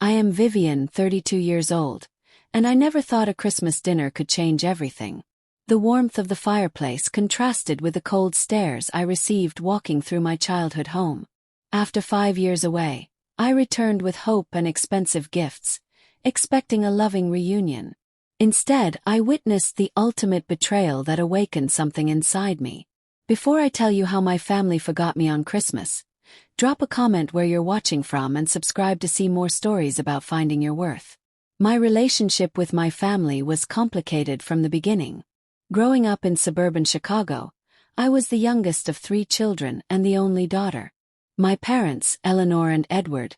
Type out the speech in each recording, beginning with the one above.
I am Vivian, 32 years old, and I never thought a Christmas dinner could change everything. The warmth of the fireplace contrasted with the cold stares I received walking through my childhood home. After 5 years away, I returned with hope and expensive gifts, expecting a loving reunion. Instead, I witnessed the ultimate betrayal that awakened something inside me. Before I tell you how my family forgot me on Christmas, drop a comment where you're watching from and subscribe to see more stories about finding your worth. My relationship with my family was complicated from the beginning. Growing up in suburban Chicago, I was the youngest of 3 children and the only daughter. My parents, Eleanor and Edward,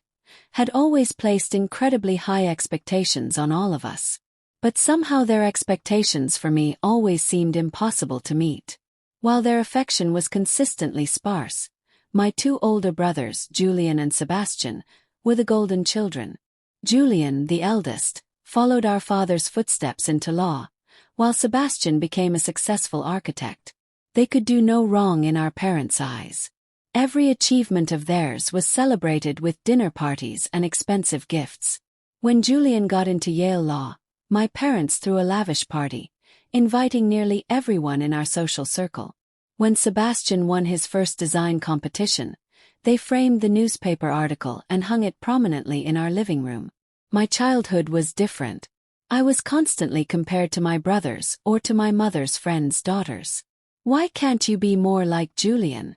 had always placed incredibly high expectations on all of us. But somehow their expectations for me always seemed impossible to meet. While their affection was consistently sparse, my 2 older brothers, Julian and Sebastian, were the golden children. Julian, the eldest, followed our father's footsteps into law, while Sebastian became a successful architect. They could do no wrong in our parents' eyes. Every achievement of theirs was celebrated with dinner parties and expensive gifts. When Julian got into Yale Law, my parents threw a lavish party, inviting nearly everyone in our social circle. When Sebastian won his first design competition, they framed the newspaper article and hung it prominently in our living room. My childhood was different. I was constantly compared to my brothers or to my mother's friends' daughters. Why can't you be more like Julian?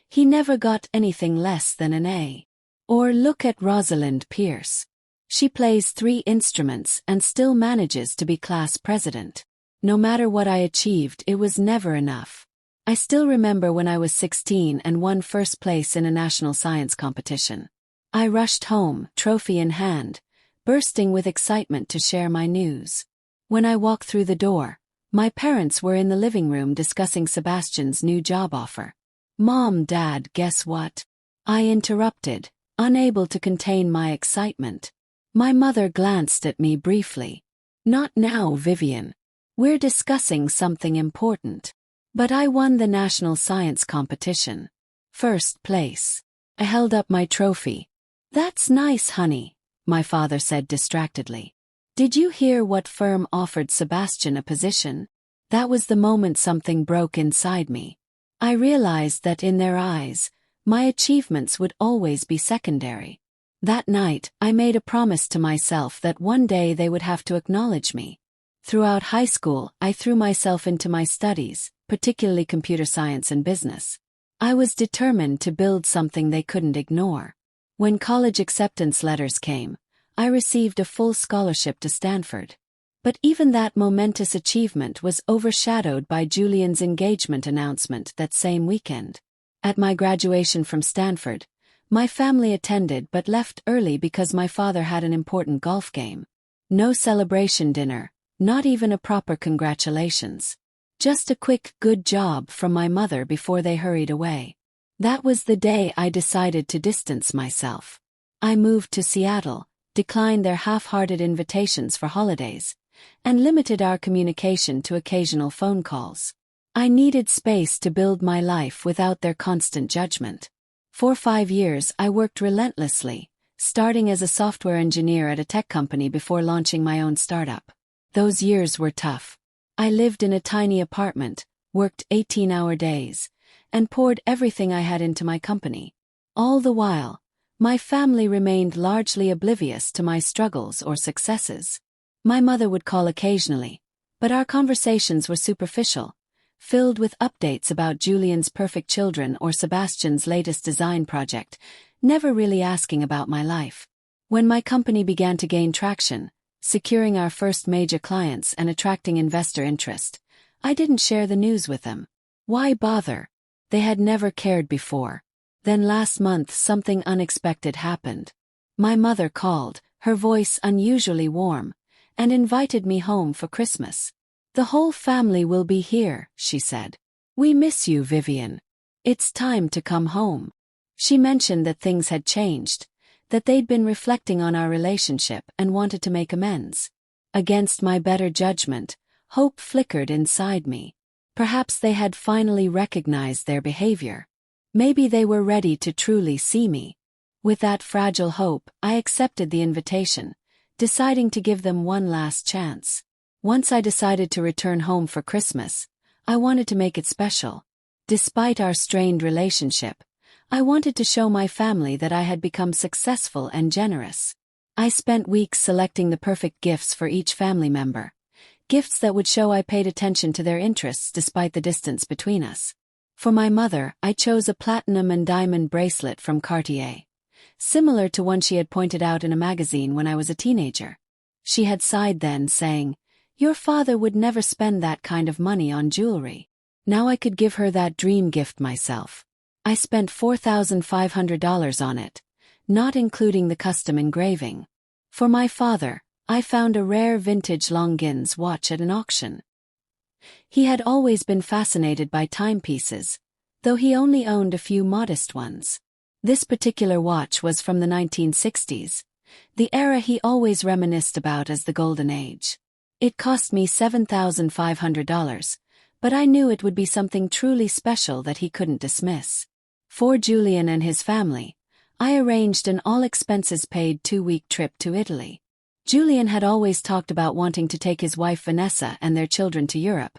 He never got anything less than an A. Or look at Rosalind Pierce. She plays 3 instruments and still manages to be class president. No matter what I achieved, it was never enough. I still remember when I was 16 and won first place in a national science competition. I rushed home, trophy in hand, bursting with excitement to share my news. When I walked through the door, my parents were in the living room discussing Sebastian's new job offer. "Mom, Dad, guess what?" I interrupted, unable to contain my excitement. My mother glanced at me briefly. "Not now, Vivian. We're discussing something important." But I won the national science competition. First place. I held up my trophy. "That's nice, honey," my father said distractedly. "Did you hear what firm offered Sebastian a position?" That was the moment something broke inside me. I realized that in their eyes, my achievements would always be secondary. That night, I made a promise to myself that one day they would have to acknowledge me. Throughout high school, I threw myself into my studies, particularly computer science and business. I was determined to build something they couldn't ignore. When college acceptance letters came, I received a full scholarship to Stanford. But even that momentous achievement was overshadowed by Julian's engagement announcement that same weekend. At my graduation from Stanford, my family attended but left early because my father had an important golf game. No celebration dinner, not even a proper congratulations. Just a quick "good job" from my mother before they hurried away. That was the day I decided to distance myself. I moved to Seattle, declined their half-hearted invitations for holidays, and limited our communication to occasional phone calls. I needed space to build my life without their constant judgment. For 5 years I worked relentlessly, starting as a software engineer at a tech company before launching my own startup. Those years were tough. I lived in a tiny apartment, worked 18-hour days, and poured everything I had into my company. All the while, my family remained largely oblivious to my struggles or successes. My mother would call occasionally, but our conversations were superficial, filled with updates about Julian's perfect children or Sebastian's latest design project, never really asking about my life. When my company began to gain traction, securing our first major clients and attracting investor interest, I didn't share the news with them. Why bother? They had never cared before. Then last month something unexpected happened. My mother called, her voice unusually warm, and invited me home for Christmas. "The whole family will be here," she said. "We miss you, Vivian. It's time to come home." She mentioned that things had changed, that they'd been reflecting on our relationship and wanted to make amends. Against my better judgment, hope flickered inside me. Perhaps they had finally recognized their behavior. Maybe they were ready to truly see me. With that fragile hope, I accepted the invitation, deciding to give them one last chance. Once I decided to return home for Christmas, I wanted to make it special. Despite our strained relationship, I wanted to show my family that I had become successful and generous. I spent weeks selecting the perfect gifts for each family member, gifts that would show I paid attention to their interests despite the distance between us. For my mother, I chose a platinum and diamond bracelet from Cartier, similar to one she had pointed out in a magazine when I was a teenager. She had sighed then, saying, "Your father would never spend that kind of money on jewelry." Now I could give her that dream gift myself. I spent $4,500 on it, not including the custom engraving. For my father, I found a rare vintage Longines watch at an auction. He had always been fascinated by timepieces, though he only owned a few modest ones. This particular watch was from the 1960s, the era he always reminisced about as the Golden Age. It cost me $7,500, but I knew it would be something truly special that he couldn't dismiss. For Julian and his family, I arranged an all-expenses-paid 2-week trip to Italy. Julian had always talked about wanting to take his wife Vanessa and their children to Europe,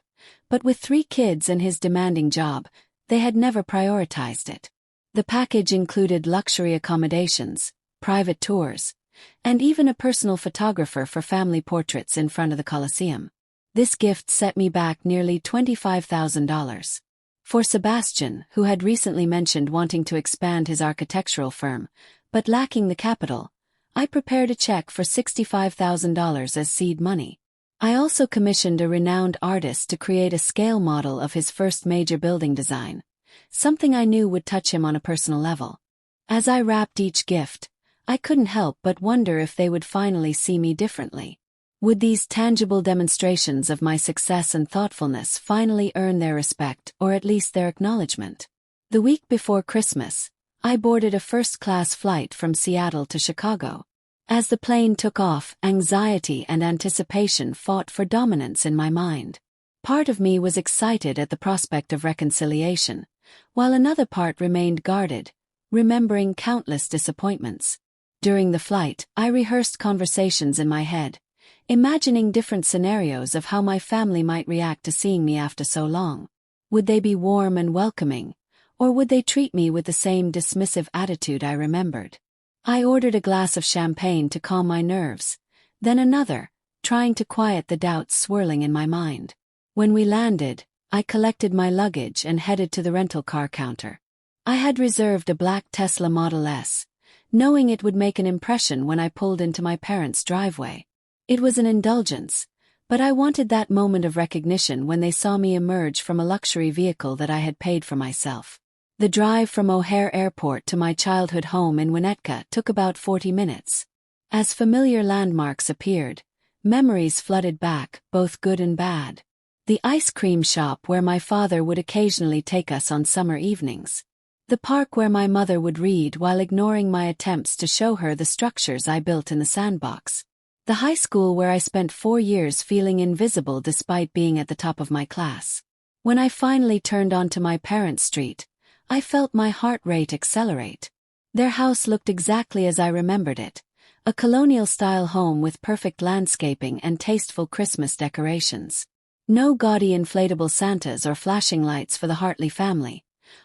but with 3 kids and his demanding job, they had never prioritized it. The package included luxury accommodations, private tours, and even a personal photographer for family portraits in front of the Colosseum. This gift set me back nearly $25,000. For Sebastian, who had recently mentioned wanting to expand his architectural firm, but lacking the capital, I prepared a check for $65,000 as seed money. I also commissioned a renowned artist to create a scale model of his first major building design, something I knew would touch him on a personal level. As I wrapped each gift, I couldn't help but wonder if they would finally see me differently. Would these tangible demonstrations of my success and thoughtfulness finally earn their respect or at least their acknowledgement? The week before Christmas, I boarded a first-class flight from Seattle to Chicago. As the plane took off, anxiety and anticipation fought for dominance in my mind. Part of me was excited at the prospect of reconciliation, while another part remained guarded, remembering countless disappointments. During the flight, I rehearsed conversations in my head, imagining different scenarios of how my family might react to seeing me after so long. Would they be warm and welcoming, or would they treat me with the same dismissive attitude I remembered? I ordered a glass of champagne to calm my nerves, then another, trying to quiet the doubts swirling in my mind. When we landed, I collected my luggage and headed to the rental car counter. I had reserved a black Tesla Model S, knowing it would make an impression when I pulled into my parents' driveway. It was an indulgence, but I wanted that moment of recognition when they saw me emerge from a luxury vehicle that I had paid for myself. The drive from O'Hare Airport to my childhood home in Winnetka took about 40 minutes. As familiar landmarks appeared, memories flooded back, both good and bad. The ice cream shop where my father would occasionally take us on summer evenings. The park where my mother would read while ignoring my attempts to show her the structures I built in the sandbox. The high school where I spent 4 years feeling invisible despite being at the top of my class. When I finally turned onto my parents' street, I felt my heart rate accelerate. Their house looked exactly as I remembered it, a colonial-style home with perfect landscaping and tasteful Christmas decorations. No gaudy inflatable Santas or flashing lights for the Hartley family,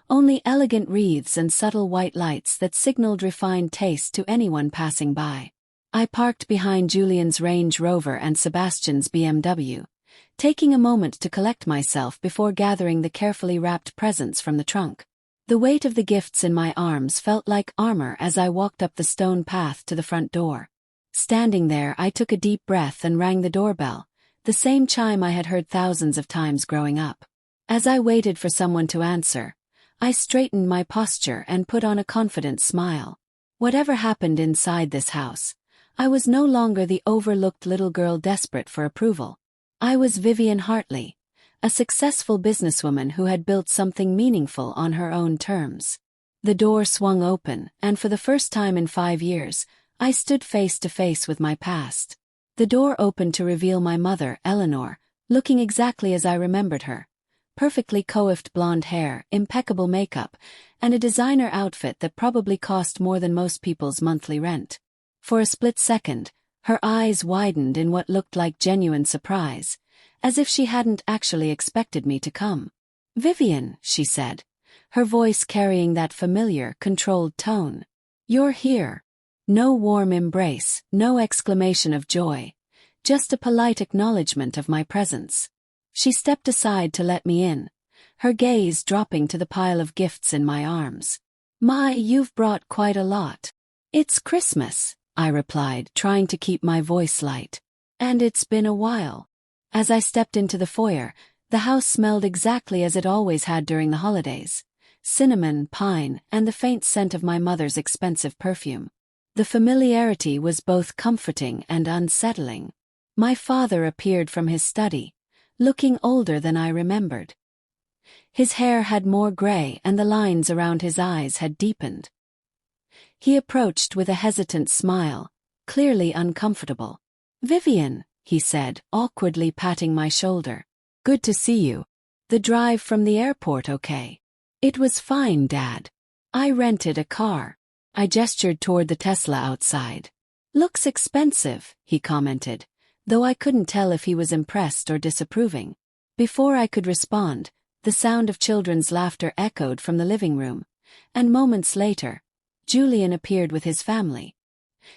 only elegant wreaths and subtle white lights that signaled refined taste to anyone passing by. I parked behind Julian's Range Rover and Sebastian's BMW, taking a moment to collect myself before gathering the carefully wrapped presents from the trunk. The weight of the gifts in my arms felt like armor as I walked up the stone path to the front door. Standing there, I took a deep breath and rang the doorbell, the same chime I had heard thousands of times growing up. As I waited for someone to answer, I straightened my posture and put on a confident smile. Whatever happened inside this house, I was no longer the overlooked little girl desperate for approval. I was Vivian Hartley, a successful businesswoman who had built something meaningful on her own terms. The door swung open, and for the first time in 5 years, I stood face to face with my past. The door opened to reveal my mother, Eleanor, looking exactly as I remembered her, perfectly coiffed blonde hair, impeccable makeup, and a designer outfit that probably cost more than most people's monthly rent. For a split second, her eyes widened in what looked like genuine surprise, as if she hadn't actually expected me to come. "Vivian," she said, her voice carrying that familiar, controlled tone. "You're here." No warm embrace, no exclamation of joy, just a polite acknowledgement of my presence. She stepped aside to let me in, her gaze dropping to the pile of gifts in my arms. You've brought quite a lot." "It's Christmas," I replied, trying to keep my voice light. "And it's been a while." As I stepped into the foyer, the house smelled exactly as it always had during the holidays: cinnamon, pine, and the faint scent of my mother's expensive perfume. The familiarity was both comforting and unsettling. My father appeared from his study, looking older than I remembered. His hair had more gray and the lines around his eyes had deepened. He approached with a hesitant smile, clearly uncomfortable. "Vivian," he said, awkwardly patting my shoulder. "Good to see you. The drive from the airport okay?" "It was fine, Dad. I rented a car." I gestured toward the Tesla outside. "Looks expensive," he commented, though I couldn't tell if he was impressed or disapproving. Before I could respond, the sound of children's laughter echoed from the living room, and moments later, Julian appeared with his family.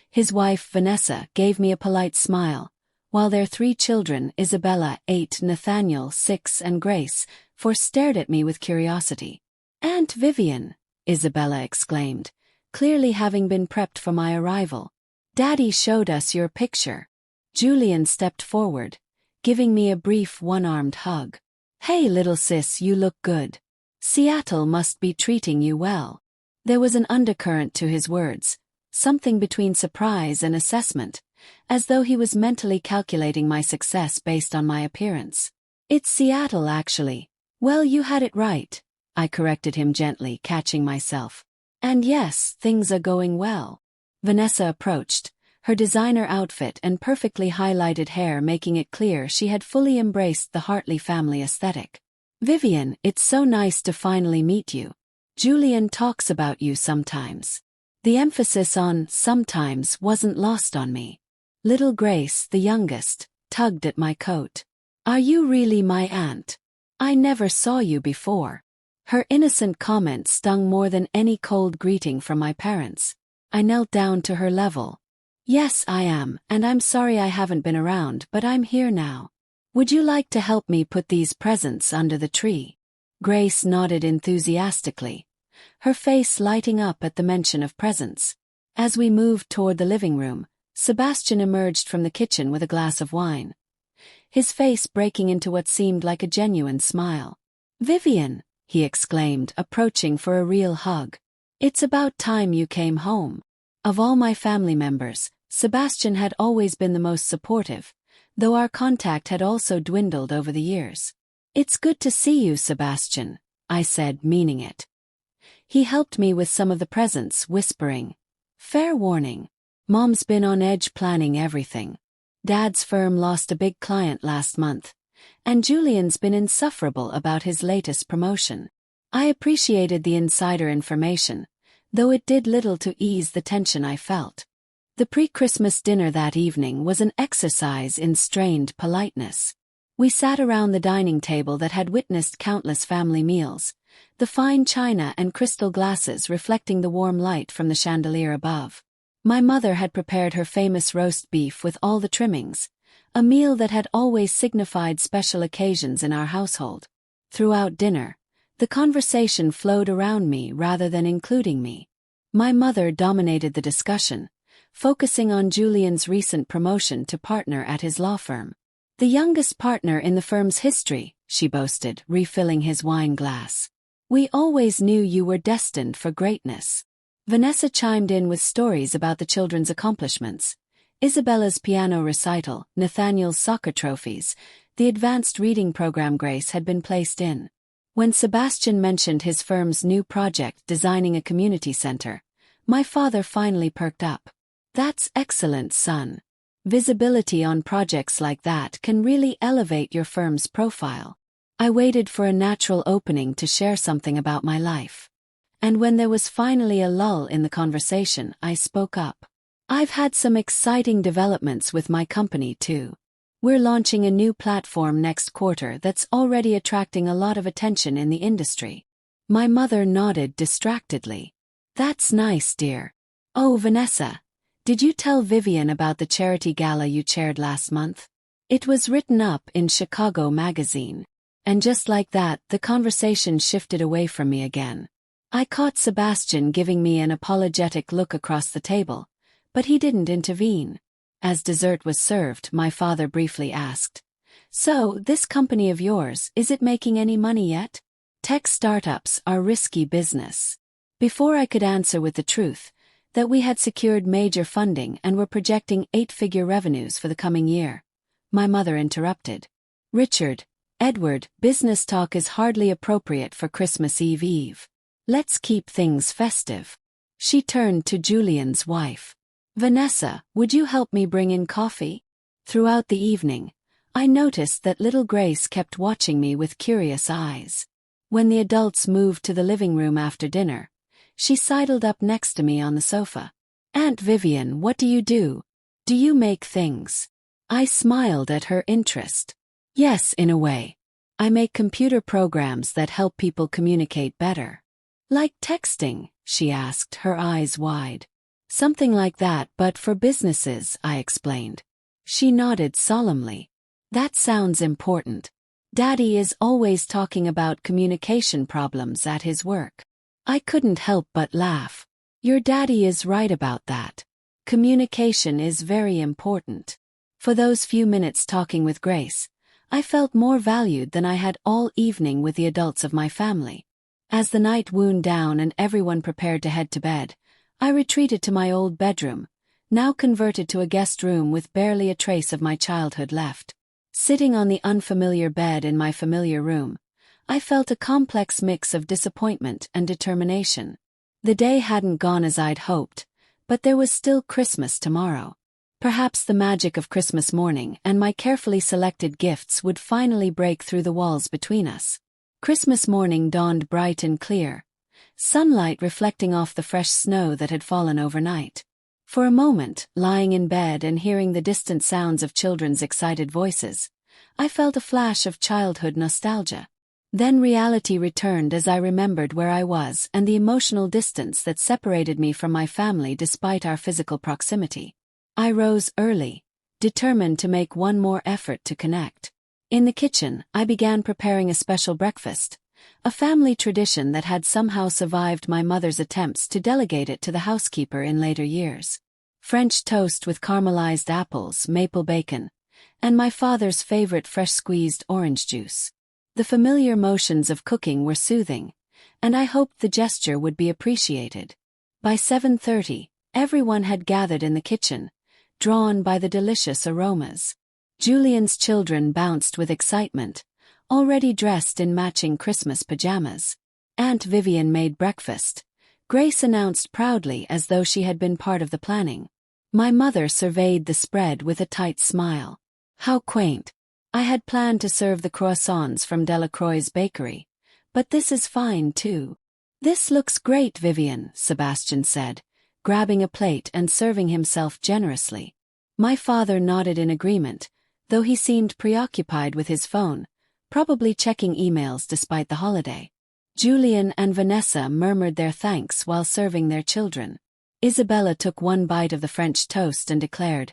His wife, Vanessa, gave me a polite smile, while their 3 children, Isabella, 8, Nathaniel, 6, and Grace, 4, stared at me with curiosity. "Aunt Vivian," Isabella exclaimed, clearly having been prepped for my arrival. "Daddy showed us your picture." Julian stepped forward, giving me a brief one-armed hug. "Hey little sis, you look good. Seattle must be treating you well." There was an undercurrent to his words, something between surprise and assessment, as though he was mentally calculating my success based on my appearance. "It's Seattle actually." "Well, you had it right," I corrected him gently, catching myself. "And yes, things are going well." Vanessa approached, her designer outfit and perfectly highlighted hair making it clear she had fully embraced the Hartley family aesthetic. "Vivian, it's so nice to finally meet you. Julian talks about you sometimes." The emphasis on "sometimes" wasn't lost on me. Little Grace, the youngest, tugged at my coat. "Are you really my aunt? I never saw you before." Her innocent comment stung more than any cold greeting from my parents. I knelt down to her level. "Yes, I am, and I'm sorry I haven't been around, but I'm here now. Would you like to help me put these presents under the tree?" Grace nodded enthusiastically, her face lighting up at the mention of presents. As we moved toward the living room, Sebastian emerged from the kitchen with a glass of wine, his face breaking into what seemed like a genuine smile. "Vivian," he exclaimed, approaching for a real hug. "It's about time you came home." Of all my family members, Sebastian had always been the most supportive, though our contact had also dwindled over the years. "It's good to see you, Sebastian," I said, meaning it. He helped me with some of the presents, whispering, "Fair warning. Mom's been on edge planning everything. Dad's firm lost a big client last month, and Julian's been insufferable about his latest promotion." I appreciated the insider information, though it did little to ease the tension I felt. The pre-Christmas dinner that evening was an exercise in strained politeness. We sat around the dining table that had witnessed countless family meals, the fine china and crystal glasses reflecting the warm light from the chandelier above. My mother had prepared her famous roast beef with all the trimmings, a meal that had always signified special occasions in our household. Throughout dinner, the conversation flowed around me rather than including me. My mother dominated the discussion, focusing on Julian's recent promotion to partner at his law firm. "The youngest partner in the firm's history," she boasted, refilling his wine glass. "We always knew you were destined for greatness." Vanessa chimed in with stories about the children's accomplishments: Isabella's piano recital, Nathaniel's soccer trophies, the advanced reading program Grace had been placed in. When Sebastian mentioned his firm's new project designing a community center, my father finally perked up. "That's excellent, son. Visibility on projects like that can really elevate your firm's profile." I waited for a natural opening to share something about my life. And when there was finally a lull in the conversation, I spoke up. I've had some exciting developments with my company too. We're launching a new platform next quarter that's already attracting a lot of attention in the industry. My mother nodded distractedly. That's nice, dear. Oh, Vanessa, did you tell Vivian about the charity gala you chaired last month? It was written up in Chicago Magazine. And just like that, the conversation shifted away from me again. I caught Sebastian giving me an apologetic look across the table, but he didn't intervene. As dessert was served, my father briefly asked, "So, this company of yours, is it making any money yet?" Tech startups are risky business. Before I could answer with the truth, that we had secured major funding and were projecting 8-figure revenues for the coming year, my mother interrupted. "Richard, Edward, business talk is hardly appropriate for Christmas Eve. Let's keep things festive." She turned to Julian's wife. "Vanessa, would you help me bring in coffee?" Throughout the evening, I noticed that little Grace kept watching me with curious eyes. When the adults moved to the living room after dinner, she sidled up next to me on the sofa. "Aunt Vivian, what do you do? Do you make things?" I smiled at her interest. "Yes, in a way. I make computer programs that help people communicate better." "Like texting?" she asked, her eyes wide. "Something like that, but for businesses," I explained. She nodded solemnly. "That sounds important. Daddy is always talking about communication problems at his work." I couldn't help but laugh. Your daddy is right about that. Communication is very important. For those few minutes talking with Grace, I felt more valued than I had all evening with the adults of my family. As the night wound down and everyone prepared to head to bed, I retreated to my old bedroom, now converted to a guest room with barely a trace of my childhood left. Sitting on the unfamiliar bed in my familiar room, I felt a complex mix of disappointment and determination. The day hadn't gone as I'd hoped, but there was still Christmas tomorrow. Perhaps the magic of Christmas morning and my carefully selected gifts would finally break through the walls between us. Christmas morning dawned bright and clear, sunlight reflecting off the fresh snow that had fallen overnight. For a moment, lying in bed and hearing the distant sounds of children's excited voices, I felt a flash of childhood nostalgia. Then reality returned as I remembered where I was and the emotional distance that separated me from my family despite our physical proximity. I rose early, determined to make one more effort to connect. In the kitchen, I began preparing a special breakfast, a family tradition that had somehow survived my mother's attempts to delegate it to the housekeeper in later years. French toast with caramelized apples, maple bacon, and my father's favorite fresh squeezed orange juice. The familiar motions of cooking were soothing, and I hoped the gesture would be appreciated. By 7:30, everyone had gathered in the kitchen, drawn by the delicious aromas. Julian's children bounced with excitement, already dressed in matching Christmas pajamas. Aunt Vivian made breakfast, Grace announced proudly as though she had been part of the planning. My mother surveyed the spread with a tight smile. How quaint. I had planned to serve the croissants from Delacroix's bakery, but this is fine too. "This looks great, Vivian," Sebastian said, grabbing a plate and serving himself generously. My father nodded in agreement, though he seemed preoccupied with his phone, probably checking emails despite the holiday. Julian and Vanessa murmured their thanks while serving their children. Isabella took one bite of the French toast and declared,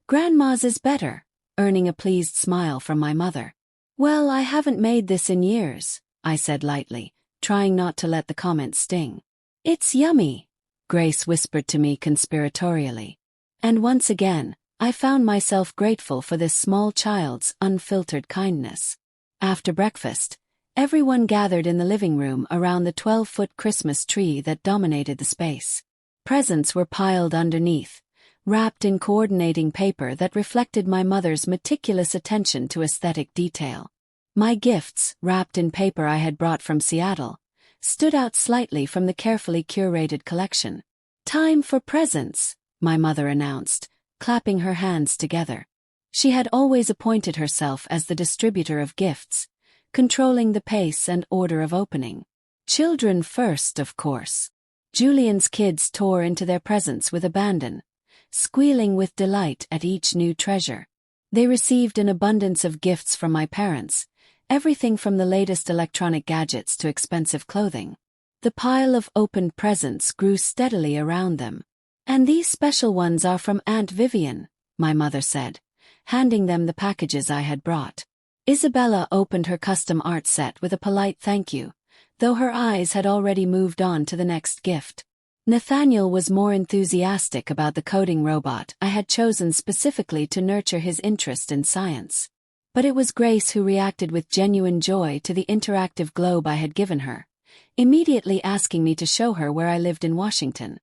"Grandma's is better," earning a pleased smile from my mother. "Well, I haven't made this in years," I said lightly, trying not to let the comment sting. "It's yummy," Grace whispered to me conspiratorially. And once again, I found myself grateful for this small child's unfiltered kindness. After breakfast, everyone gathered in the living room around the 12-foot Christmas tree that dominated the space. Presents were piled underneath, wrapped in coordinating paper that reflected my mother's meticulous attention to aesthetic detail. My gifts, wrapped in paper I had brought from Seattle, stood out slightly from the carefully curated collection. "Time for presents," my mother announced, clapping her hands together. She had always appointed herself as the distributor of gifts, controlling the pace and order of opening. Children first, of course. Julian's kids tore into their presents with abandon, squealing with delight at each new treasure. They received an abundance of gifts from my parents, everything from the latest electronic gadgets to expensive clothing. The pile of opened presents grew steadily around them. "And these special ones are from Aunt Vivian," my mother said, handing them the packages I had brought. Isabella opened her custom art set with a polite thank you, though her eyes had already moved on to the next gift. Nathaniel was more enthusiastic about the coding robot I had chosen specifically to nurture his interest in science. But it was Grace who reacted with genuine joy to the interactive globe I had given her, immediately asking me to show her where I lived in Washington.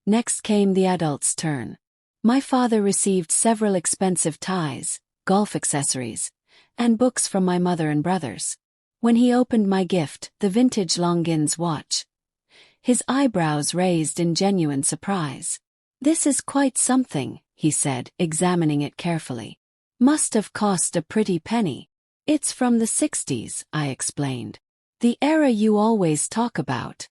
Next came the adults' turn. My father received several expensive ties, golf accessories, and books from my mother and brothers. When he opened my gift, the vintage Longines watch, his eyebrows raised in genuine surprise. "This is quite something," he said, examining it carefully. "Must have cost a pretty penny." "It's from the 60s, I explained. "The era you always talk about."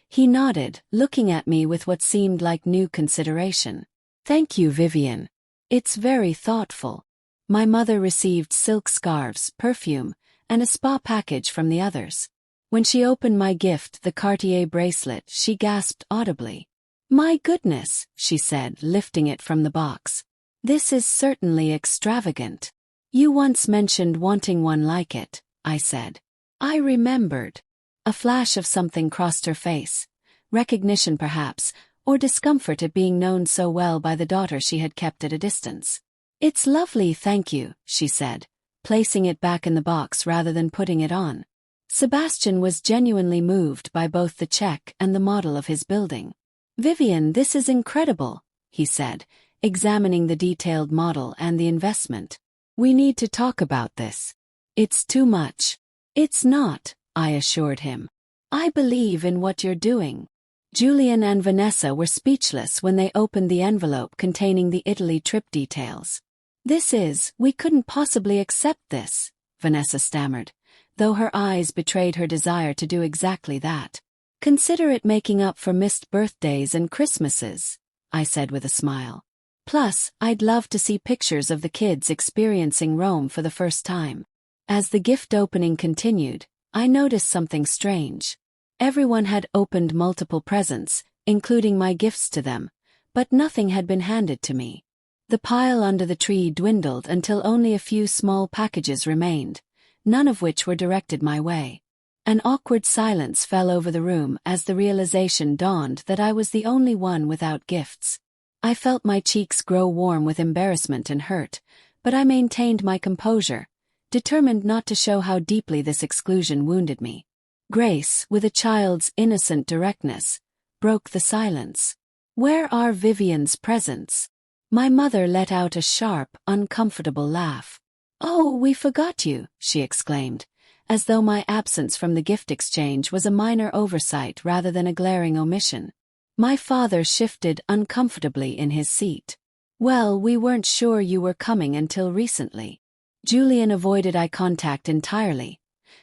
He nodded, looking at me with what seemed like new consideration. "Thank you, Vivian. It's very thoughtful." My mother received silk scarves, perfume, and a spa package from the others. When she opened my gift, the Cartier bracelet, she gasped audibly. "My goodness," she said, lifting it from the box. "This is certainly extravagant." "You once mentioned wanting one like it," I said. I remembered. A flash of something crossed her face, recognition perhaps, or discomfort at being known so well by the daughter she had kept at a distance. "It's lovely, thank you," she said, placing it back in the box rather than putting it on. Sebastian was genuinely moved by both the check and the model of his building. "Vivian, this is incredible," he said, examining the detailed model and the investment. "We need to talk about this. It's too much." "It's not," I assured him. "I believe in what you're doing." Julian and Vanessa were speechless when they opened the envelope containing the Italy trip details. We couldn't possibly accept this," Vanessa stammered, though her eyes betrayed her desire to do exactly that. "Consider it making up for missed birthdays and Christmases," I said with a smile. "Plus, I'd love to see pictures of the kids experiencing Rome for the first time." As the gift opening continued, I noticed something strange. Everyone had opened multiple presents, including my gifts to them, but nothing had been handed to me. The pile under the tree dwindled until only a few small packages remained, none of which were directed my way. An awkward silence fell over the room as the realization dawned that I was the only one without gifts. I felt my cheeks grow warm with embarrassment and hurt, but I maintained my composure, determined not to show how deeply this exclusion wounded me. Grace, with a child's innocent directness, broke the silence. "Where are Vivian's presents?" My mother let out a sharp, uncomfortable laugh. "Oh, we forgot you," she exclaimed, as though my absence from the gift exchange was a minor oversight rather than a glaring omission. My father shifted uncomfortably in his seat. "Well, we weren't sure you were coming until recently." Julian avoided eye contact entirely,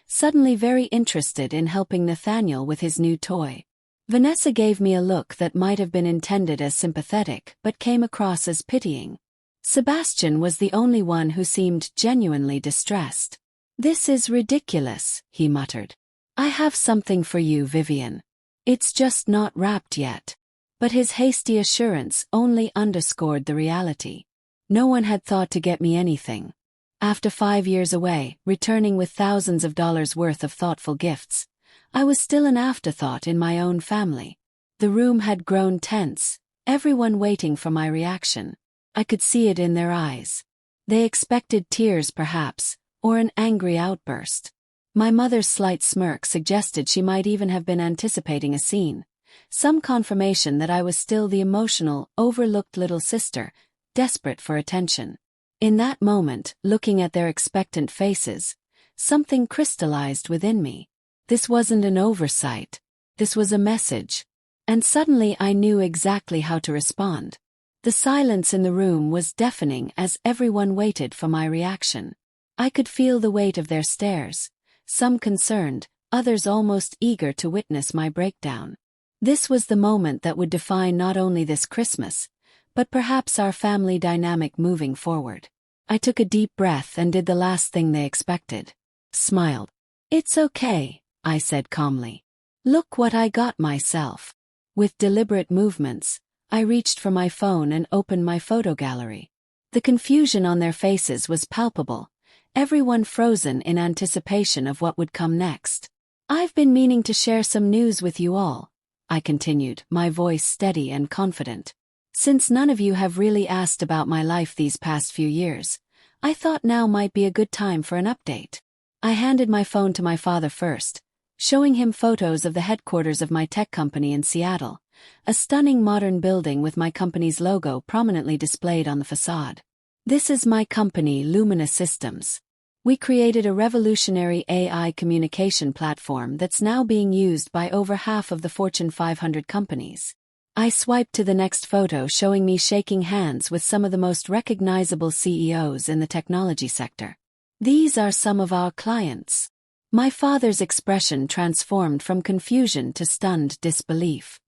suddenly very interested in helping Nathaniel with his new toy. Vanessa gave me a look that might have been intended as sympathetic but came across as pitying. Sebastian was the only one who seemed genuinely distressed. "This is ridiculous," he muttered. "I have something for you, Vivian. It's just not wrapped yet." But his hasty assurance only underscored the reality. No one had thought to get me anything. After 5 years away, returning with thousands of dollars worth of thoughtful gifts, I was still an afterthought in my own family. The room had grown tense, everyone waiting for my reaction. I could see it in their eyes. They expected tears perhaps, or an angry outburst. My mother's slight smirk suggested she might even have been anticipating a scene, some confirmation that I was still the emotional, overlooked little sister, desperate for attention. In that moment, looking at their expectant faces, something crystallized within me. This wasn't an oversight. This was a message. And suddenly I knew exactly how to respond. The silence in the room was deafening as everyone waited for my reaction. I could feel the weight of their stares, some concerned, others almost eager to witness my breakdown. This was the moment that would define not only this Christmas, but perhaps our family dynamic moving forward. I took a deep breath and did the last thing they expected. Smiled. "It's okay," I said calmly. "Look what I got myself." With deliberate movements, I reached for my phone and opened my photo gallery. The confusion on their faces was palpable, everyone frozen in anticipation of what would come next. "I've been meaning to share some news with you all," I continued, my voice steady and confident. "Since none of you have really asked about my life these past few years, I thought now might be a good time for an update." I handed my phone to my father first, showing him photos of the headquarters of my tech company in Seattle, a stunning modern building with my company's logo prominently displayed on the facade. "This is my company, Lumina Systems. We created a revolutionary AI communication platform that's now being used by over half of the Fortune 500 companies." I swiped to the next photo showing me shaking hands with some of the most recognizable CEOs in the technology sector. "These are some of our clients." My father's expression transformed from confusion to stunned disbelief.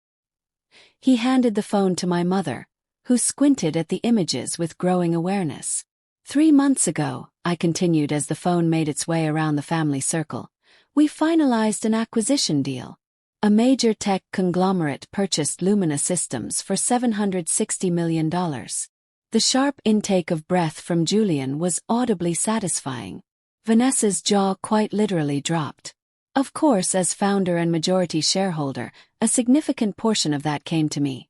He handed the phone to my mother, who squinted at the images with growing awareness. 3 months ago," I continued as the phone made its way around the family circle, "we finalized an acquisition deal. A major tech conglomerate purchased Lumina Systems for $760 million. The sharp intake of breath from Julian was audibly satisfying. Vanessa's jaw quite literally dropped. Of course, as founder and majority shareholder, a significant portion of that came to me.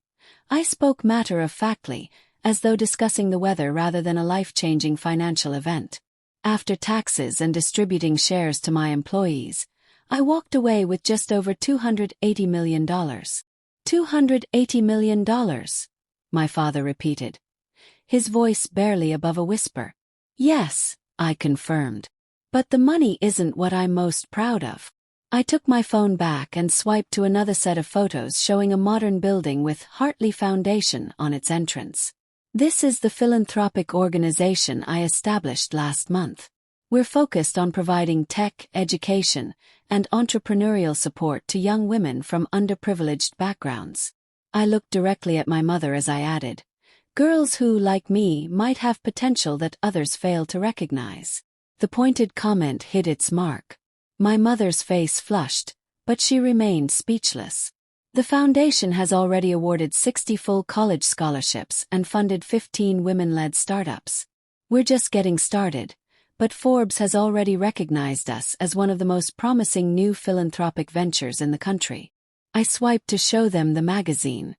I spoke matter-of-factly, as though discussing the weather rather than a life-changing financial event. After taxes and distributing shares to my employees, I walked away with just over $280 million. $280 million, my father repeated, his voice barely above a whisper. "Yes," I confirmed. "But the money isn't what I'm most proud of." I took my phone back and swiped to another set of photos showing a modern building with Hartley Foundation on its entrance. "This is the philanthropic organization I established last month. We're focused on providing tech, education, and entrepreneurial support to young women from underprivileged backgrounds." I looked directly at my mother as I added, "Girls who, like me, might have potential that others fail to recognize." The pointed comment hit its mark. My mother's face flushed, but she remained speechless. "The foundation has already awarded 60 full college scholarships and funded 15 women-led startups. We're just getting started, but Forbes has already recognized us as one of the most promising new philanthropic ventures in the country." I swiped to show them the magazine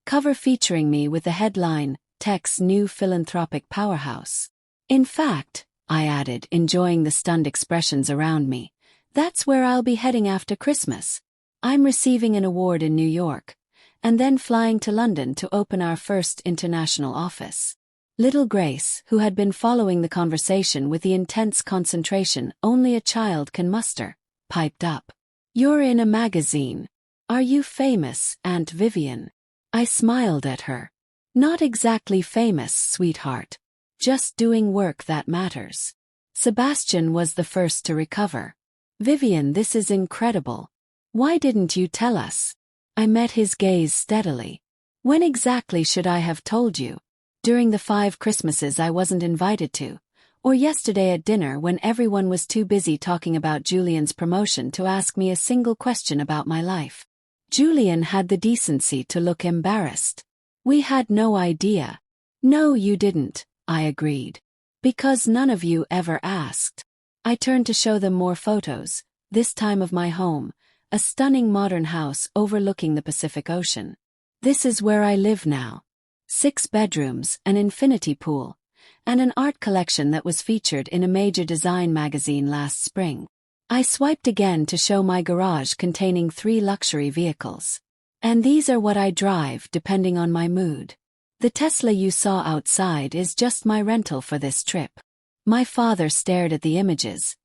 cover featuring me with the headline, "Tech's New Philanthropic Powerhouse." "In fact," I added, enjoying the stunned expressions around me, "that's where I'll be heading after Christmas. I'm receiving an award in New York, and then flying to London to open our first international office." Little Grace, who had been following the conversation with the intense concentration only a child can muster, piped up. "You're in a magazine. Are you famous, Aunt Vivian?" I smiled at her. "Not exactly famous, sweetheart. Just doing work that matters." Sebastian was the first to recover. "Vivian, this is incredible. Why didn't you tell us?" I met his gaze steadily. "When exactly should I have told you? During the 5 Christmases I wasn't invited to, or yesterday at dinner when everyone was too busy talking about Julian's promotion to ask me a single question about my life." Julian had the decency to look embarrassed. "We had no idea." "No, you didn't," I agreed. "Because none of you ever asked." I turned to show them more photos, this time of my home, a stunning modern house overlooking the Pacific Ocean. "This is where I live now. 6 bedrooms, an infinity pool, and an art collection that was featured in a major design magazine last spring." I swiped again to show my garage containing 3 luxury vehicles. "And these are what I drive depending on my mood. The Tesla you saw outside is just my rental for this trip." My father stared at the images,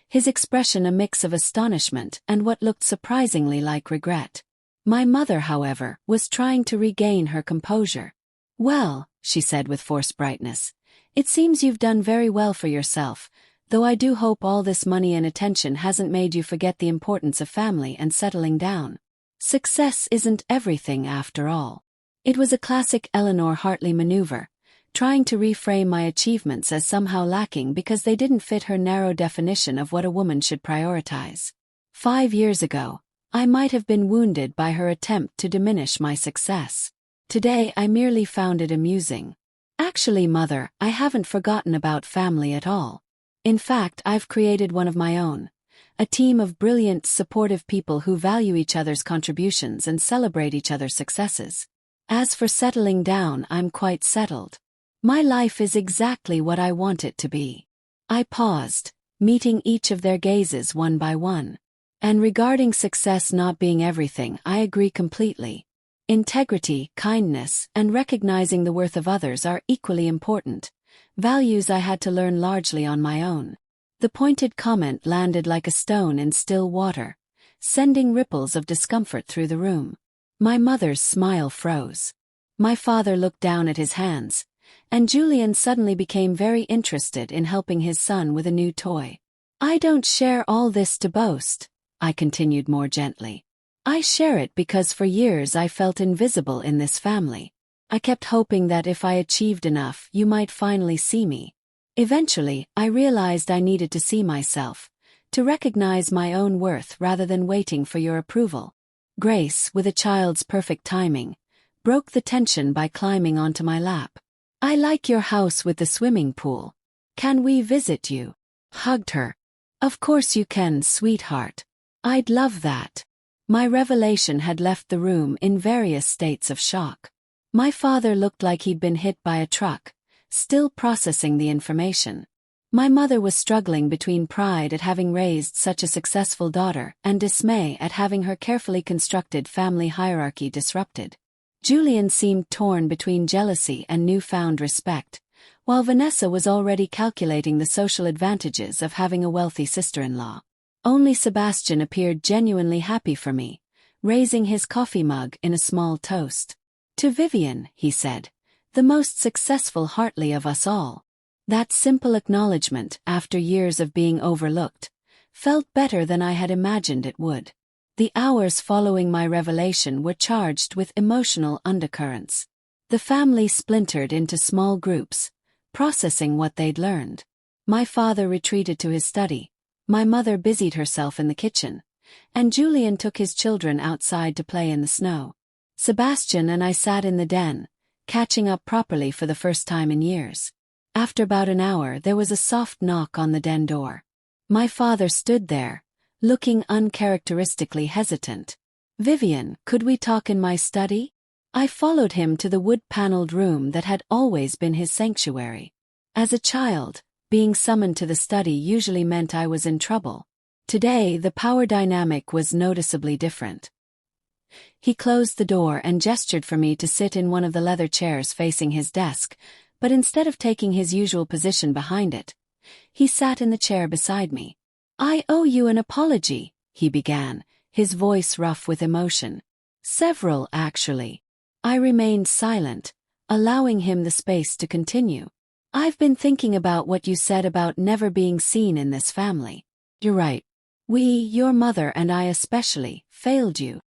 his expression a mix of astonishment and what looked surprisingly like regret. My mother, however, was trying to regain her composure. "Well," she said with forced brightness, "it seems you've done very well for yourself, Though I do hope all this money and attention hasn't made you forget the importance of family and settling down. Success isn't everything after all. It was a classic Eleanor Hartley maneuver, trying to reframe my achievements as somehow lacking because they didn't fit her narrow definition of what a woman should prioritize. 5 years ago, I might have been wounded by her attempt to diminish my success. Today I merely found it amusing. Actually, Mother, I haven't forgotten about family at all. In fact, I've created one of my own. A team of brilliant, supportive people who value each other's contributions and celebrate each other's successes. As for settling down, I'm quite settled. My life is exactly what I want it to be. I paused, meeting each of their gazes one by one. And regarding success not being everything, I agree completely. Integrity, kindness, and recognizing the worth of others are equally important, values I had to learn largely on my own. The pointed comment landed like a stone in still water, sending ripples of discomfort through the room. My mother's smile froze. My father looked down at his hands, and Julian suddenly became very interested in helping his son with a new toy. I don't share all this to boast, I continued more gently. I share it because for years I felt invisible in this family. I kept hoping that if I achieved enough, you might finally see me. Eventually, I realized I needed to see myself, to recognize my own worth rather than waiting for your approval. Grace, with a child's perfect timing, broke the tension by climbing onto my lap. I like your house with the swimming pool. Can we visit you? Hugged her. Of course you can, sweetheart. I'd love that. My revelation had left the room in various states of shock. My father looked like he'd been hit by a truck, still processing the information. My mother was struggling between pride at having raised such a successful daughter and dismay at having her carefully constructed family hierarchy disrupted. Julian seemed torn between jealousy and newfound respect, while Vanessa was already calculating the social advantages of having a wealthy sister-in-law. Only Sebastian appeared genuinely happy for me, raising his coffee mug in a small toast. To Vivian, he said, the most successful Hartley of us all. That simple acknowledgement, after years of being overlooked, felt better than I had imagined it would. The hours following my revelation were charged with emotional undercurrents. The family splintered into small groups, processing what they'd learned. My father retreated to his study, my mother busied herself in the kitchen, and Julian took his children outside to play in the snow. Sebastian and I sat in the den, catching up properly for the first time in years. After about an hour, there was a soft knock on the den door. My father stood there, looking uncharacteristically hesitant. Vivian, could we talk in my study? I followed him to the wood-paneled room that had always been his sanctuary. As a child, being summoned to the study usually meant I was in trouble. Today, the power dynamic was noticeably different. He closed the door and gestured for me to sit in one of the leather chairs facing his desk, but instead of taking his usual position behind it, he sat in the chair beside me. I owe you an apology, he began, his voice rough with emotion. Several, actually. I remained silent, allowing him the space to continue. I've been thinking about what you said about never being seen in this family. You're right. We, your mother and I especially, failed you.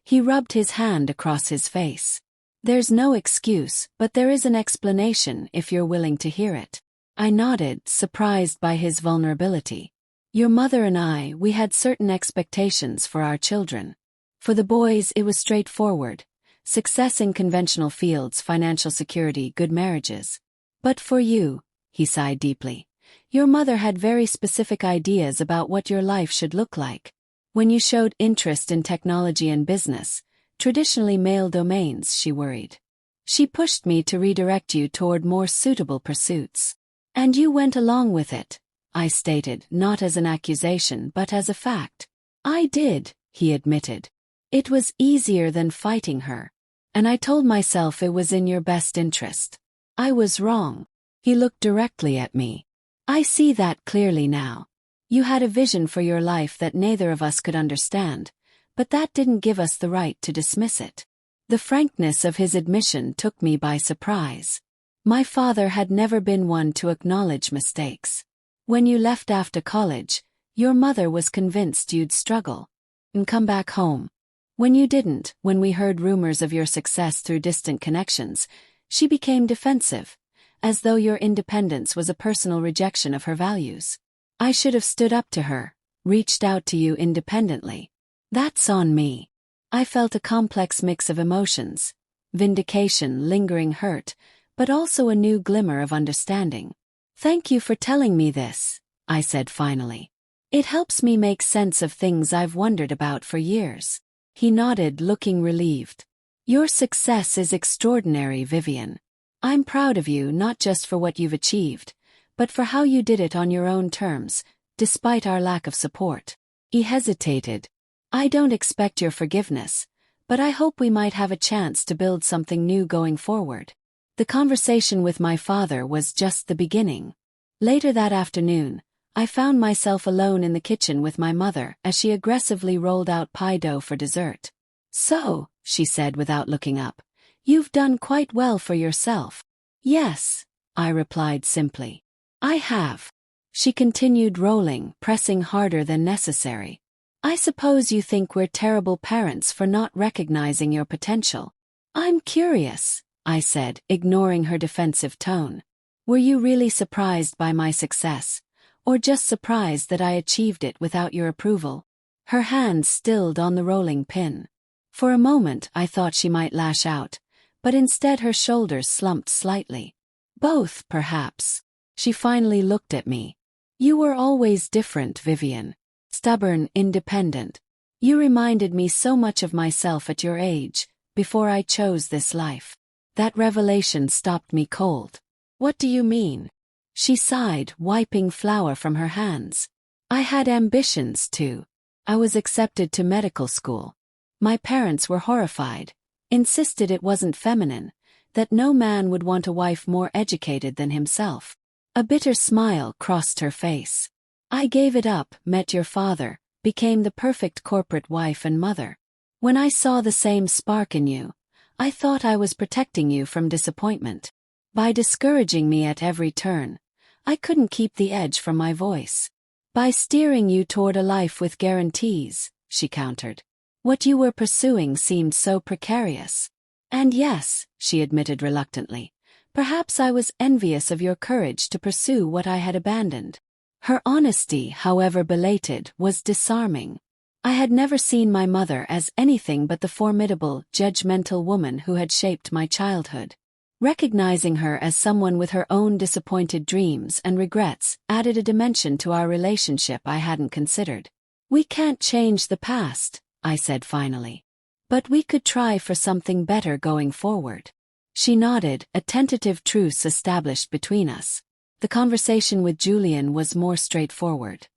He rubbed his hand across his face. There's no excuse, but there is an explanation if you're willing to hear it. I nodded, surprised by his vulnerability. Your mother and I, we had certain expectations for our children. For the boys, it was straightforward. Success in conventional fields, financial security, good marriages. But for you, he sighed deeply, your mother had very specific ideas about what your life should look like. When you showed interest in technology and business, traditionally male domains, she worried. She pushed me to redirect you toward more suitable pursuits. And you went along with it, I stated, not as an accusation but as a fact. I did, he admitted. It was easier than fighting her. And I told myself it was in your best interest. I was wrong. He looked directly at me. I see that clearly now. You had a vision for your life that neither of us could understand, but that didn't give us the right to dismiss it. The frankness of his admission took me by surprise. My father had never been one to acknowledge mistakes. When you left after college, your mother was convinced you'd struggle and come back home. When you didn't, when we heard rumors of your success through distant connections, she became defensive, as though your independence was a personal rejection of her values. I should have stood up to her, reached out to you independently. That's on me. I felt a complex mix of emotions, vindication, lingering hurt, but also a new glimmer of understanding. Thank you for telling me this, I said finally. It helps me make sense of things I've wondered about for years. He nodded, looking relieved. Your success is extraordinary, Vivian. I'm proud of you not just for what you've achieved, but for how you did it on your own terms, despite our lack of support. He hesitated. I don't expect your forgiveness, but I hope we might have a chance to build something new going forward. The conversation with my father was just the beginning. Later that afternoon, I found myself alone in the kitchen with my mother as she aggressively rolled out pie dough for dessert. So, she said without looking up, you've done quite well for yourself. Yes, I replied simply. I have. She continued rolling, pressing harder than necessary. I suppose you think we're terrible parents for not recognizing your potential. I'm curious, I said, ignoring her defensive tone. Were you really surprised by my success? Or just surprised that I achieved it without your approval? Her hands stilled on the rolling pin. For a moment I thought she might lash out, but instead her shoulders slumped slightly. Both, perhaps. She finally looked at me. You were always different, Vivian. Stubborn, independent. You reminded me so much of myself at your age, before I chose this life. That revelation stopped me cold. What do you mean? She sighed, wiping flour from her hands. I had ambitions too. I was accepted to medical school. My parents were horrified, insisted it wasn't feminine, that no man would want a wife more educated than himself. A bitter smile crossed her face. I gave it up, met your father, became the perfect corporate wife and mother. When I saw the same spark in you, I thought I was protecting you from disappointment. By discouraging me at every turn, I couldn't keep the edge from my voice. By steering you toward a life with guarantees, she countered. What you were pursuing seemed so precarious. And yes, she admitted reluctantly, perhaps I was envious of your courage to pursue what I had abandoned. Her honesty, however belated, was disarming. I had never seen my mother as anything but the formidable, judgmental woman who had shaped my childhood. Recognizing her as someone with her own disappointed dreams and regrets added a dimension to our relationship I hadn't considered. We can't change the past, I said finally. But we could try for something better going forward. She nodded, a tentative truce established between us. The conversation with Julian was more straightforward.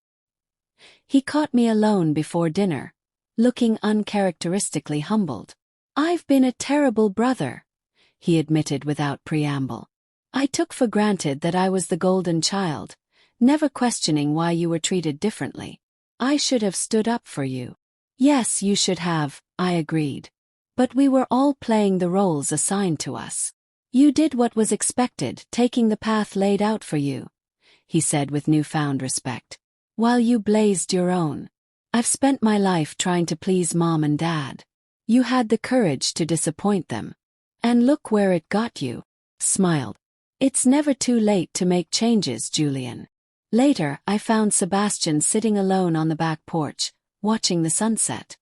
He caught me alone before dinner, looking uncharacteristically humbled. I've been a terrible brother, he admitted without preamble. I took for granted that I was the golden child, never questioning why you were treated differently. I should have stood up for you. Yes, you should have, I agreed. But we were all playing the roles assigned to us. You did what was expected, taking the path laid out for you, he said with newfound respect. While you blazed your own. I've spent my life trying to please Mom and Dad. You had the courage to disappoint them. And look where it got you. Smiled. It's never too late to make changes, Julian. Later, I found Sebastian sitting alone on the back porch, watching the sunset.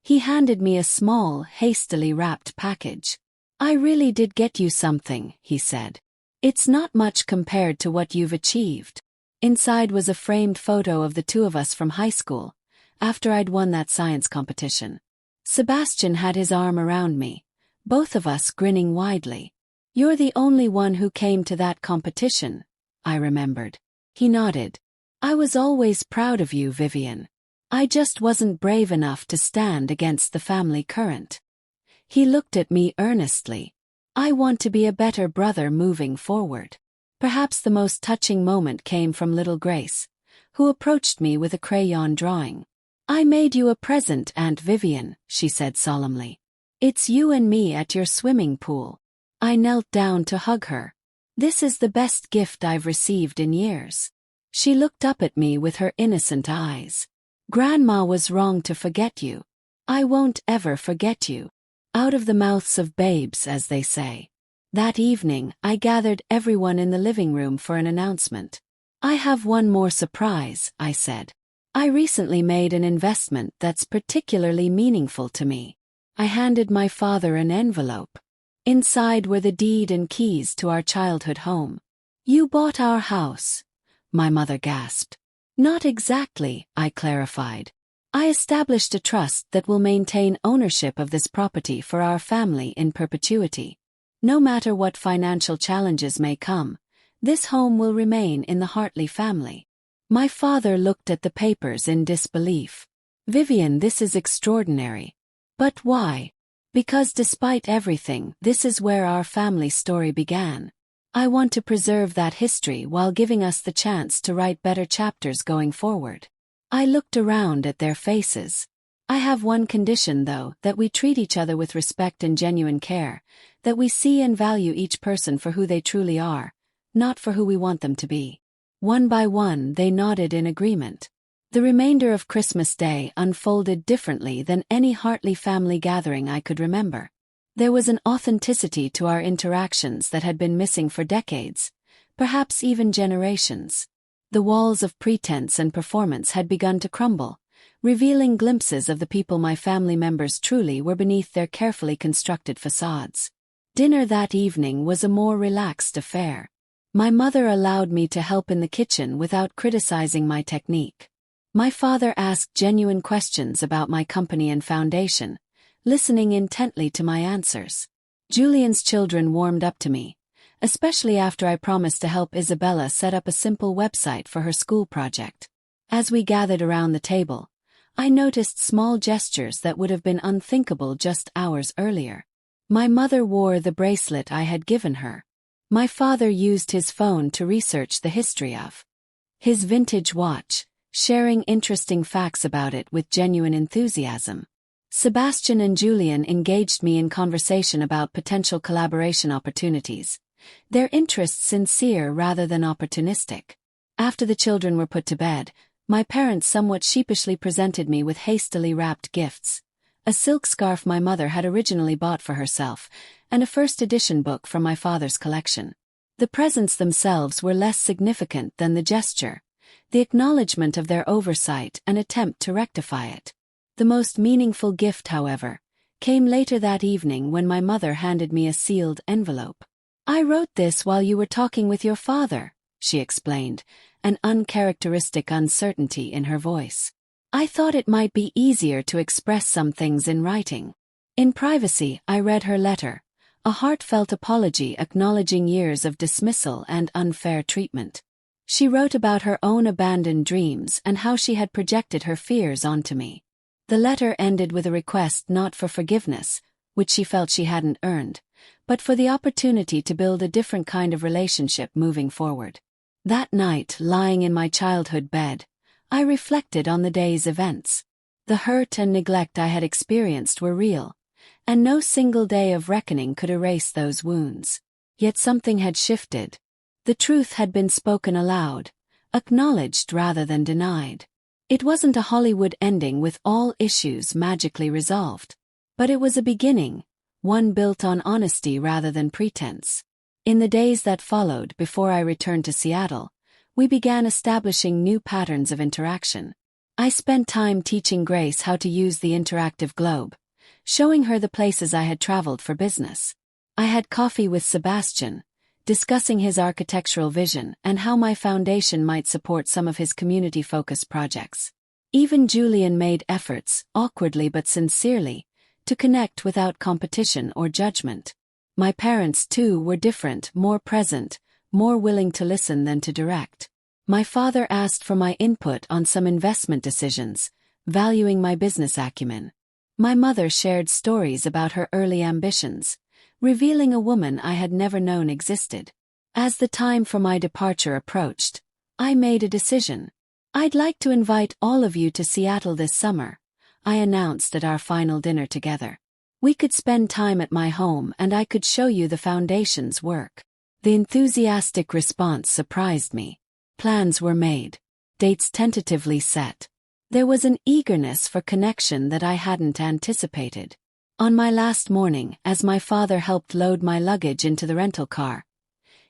He handed me a small, hastily wrapped package. I really did get you something, he said. It's not much compared to what you've achieved. Inside was a framed photo of the two of us from high school, after I'd won that science competition. Sebastian had his arm around me, both of us grinning widely. You're the only one who came to that competition, I remembered. He nodded. I was always proud of you, Vivian. I just wasn't brave enough to stand against the family current. He looked at me earnestly. I want to be a better brother moving forward. Perhaps the most touching moment came from little Grace, who approached me with a crayon drawing. I made you a present, Aunt Vivian, she said solemnly. It's you and me at your swimming pool. I knelt down to hug her. This is the best gift I've received in years. She looked up at me with her innocent eyes. Grandma was wrong to forget you. I won't ever forget you. Out of the mouths of babes, as they say. That evening, I gathered everyone in the living room for an announcement. I have one more surprise, I said. I recently made an investment that's particularly meaningful to me. I handed my father an envelope. Inside were the deed and keys to our childhood home. You bought our house, my mother gasped. Not exactly, I clarified. I established a trust that will maintain ownership of this property for our family in perpetuity. No matter what financial challenges may come, this home will remain in the Hartley family. My father looked at the papers in disbelief. Vivian, this is extraordinary. But why? Because despite everything, this is where our family story began. I want to preserve that history while giving us the chance to write better chapters going forward. I looked around at their faces. I have one condition, though, that we treat each other with respect and genuine care, that we see and value each person for who they truly are, not for who we want them to be. One by one, they nodded in agreement. The remainder of Christmas Day unfolded differently than any Hartley family gathering I could remember. There was an authenticity to our interactions that had been missing for decades, perhaps even generations. The walls of pretense and performance had begun to crumble, revealing glimpses of the people my family members truly were beneath their carefully constructed facades. Dinner that evening was a more relaxed affair. My mother allowed me to help in the kitchen without criticizing my technique. My father asked genuine questions about my company and foundation, listening intently to my answers. Julian's children warmed up to me, especially after I promised to help Isabella set up a simple website for her school project. As we gathered around the table, I noticed small gestures that would have been unthinkable just hours earlier. My mother wore the bracelet I had given her. My father used his phone to research the history of his vintage watch, sharing interesting facts about it with genuine enthusiasm. Sebastian and Julian engaged me in conversation about potential collaboration opportunities, their interests sincere rather than opportunistic. After the children were put to bed, my parents somewhat sheepishly presented me with hastily wrapped gifts. A silk scarf my mother had originally bought for herself, and a first-edition book from my father's collection. The presents themselves were less significant than the gesture, the acknowledgement of their oversight and attempt to rectify it. The most meaningful gift, however, came later that evening when my mother handed me a sealed envelope. I wrote this while you were talking with your father, she explained, an uncharacteristic uncertainty in her voice. I thought it might be easier to express some things in writing. In privacy, I read her letter, a heartfelt apology acknowledging years of dismissal and unfair treatment. She wrote about her own abandoned dreams and how she had projected her fears onto me. The letter ended with a request not for forgiveness, which she felt she hadn't earned, but for the opportunity to build a different kind of relationship moving forward. That night, lying in my childhood bed, I reflected on the day's events. The hurt and neglect I had experienced were real, and no single day of reckoning could erase those wounds. Yet something had shifted. The truth had been spoken aloud, acknowledged rather than denied. It wasn't a Hollywood ending with all issues magically resolved, but it was a beginning, one built on honesty rather than pretense. In the days that followed before I returned to Seattle, we began establishing new patterns of interaction. I spent time teaching Grace how to use the interactive globe, showing her the places I had traveled for business. I had coffee with Sebastian, discussing his architectural vision and how my foundation might support some of his community-focused projects. Even Julian made efforts, awkwardly but sincerely, to connect without competition or judgment. My parents, too, were different, more present, more willing to listen than to direct. My father asked for my input on some investment decisions, valuing my business acumen. My mother shared stories about her early ambitions, revealing a woman I had never known existed. As the time for my departure approached, I made a decision. I'd like to invite all of you to Seattle this summer, I announced at our final dinner together. We could spend time at my home and I could show you the foundation's work. The enthusiastic response surprised me. Plans were made. Dates tentatively set. There was an eagerness for connection that I hadn't anticipated. On my last morning, as my father helped load my luggage into the rental car,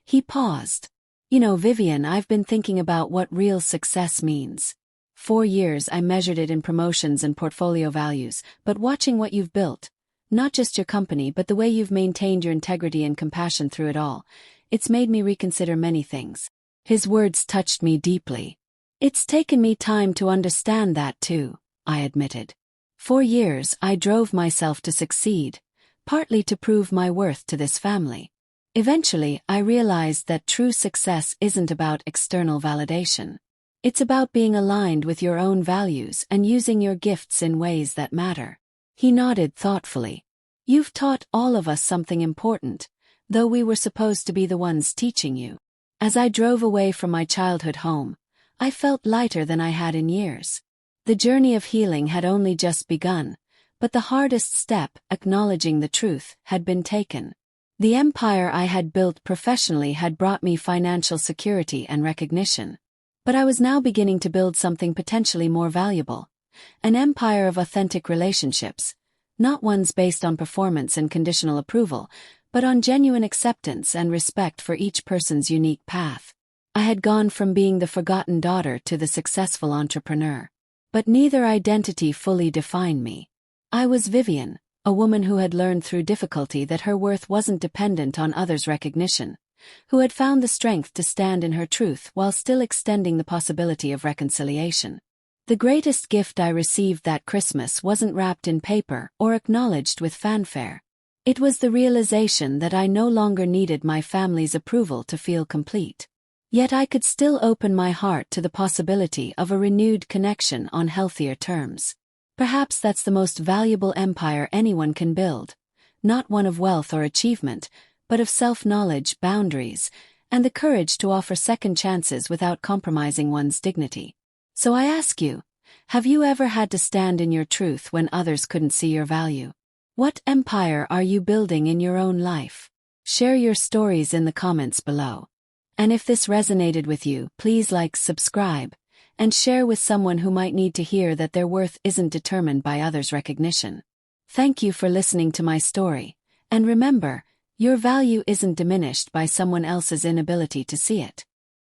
he paused. "You know, Vivian, I've been thinking about what real success means. 4 years I measured it in promotions and portfolio values, but watching what you've built, not just your company but the way you've maintained your integrity and compassion through it all, it's made me reconsider many things." His words touched me deeply. "It's taken me time to understand that too," I admitted. 4 years I drove myself to succeed, partly to prove my worth to this family. Eventually I realized that true success isn't about external validation. It's about being aligned with your own values and using your gifts in ways that matter. He nodded thoughtfully. "You've taught all of us something important, though we were supposed to be the ones teaching you." As I drove away from my childhood home, I felt lighter than I had in years. The journey of healing had only just begun, but the hardest step, acknowledging the truth, had been taken. The empire I had built professionally had brought me financial security and recognition. But I was now beginning to build something potentially more valuable. An empire of authentic relationships, not ones based on performance and conditional approval, but on genuine acceptance and respect for each person's unique path. I had gone from being the forgotten daughter to the successful entrepreneur. But neither identity fully defined me. I was Vivian, a woman who had learned through difficulty that her worth wasn't dependent on others' recognition, who had found the strength to stand in her truth while still extending the possibility of reconciliation. The greatest gift I received that Christmas wasn't wrapped in paper or acknowledged with fanfare. It was the realization that I no longer needed my family's approval to feel complete. Yet I could still open my heart to the possibility of a renewed connection on healthier terms. Perhaps that's the most valuable empire anyone can build, not one of wealth or achievement, but of self-knowledge, boundaries, and the courage to offer second chances without compromising one's dignity. So I ask you, have you ever had to stand in your truth when others couldn't see your value? What empire are you building in your own life? Share your stories in the comments below. And if this resonated with you, please like, subscribe, and share with someone who might need to hear that their worth isn't determined by others' recognition. Thank you for listening to my story, and remember, your value isn't diminished by someone else's inability to see it.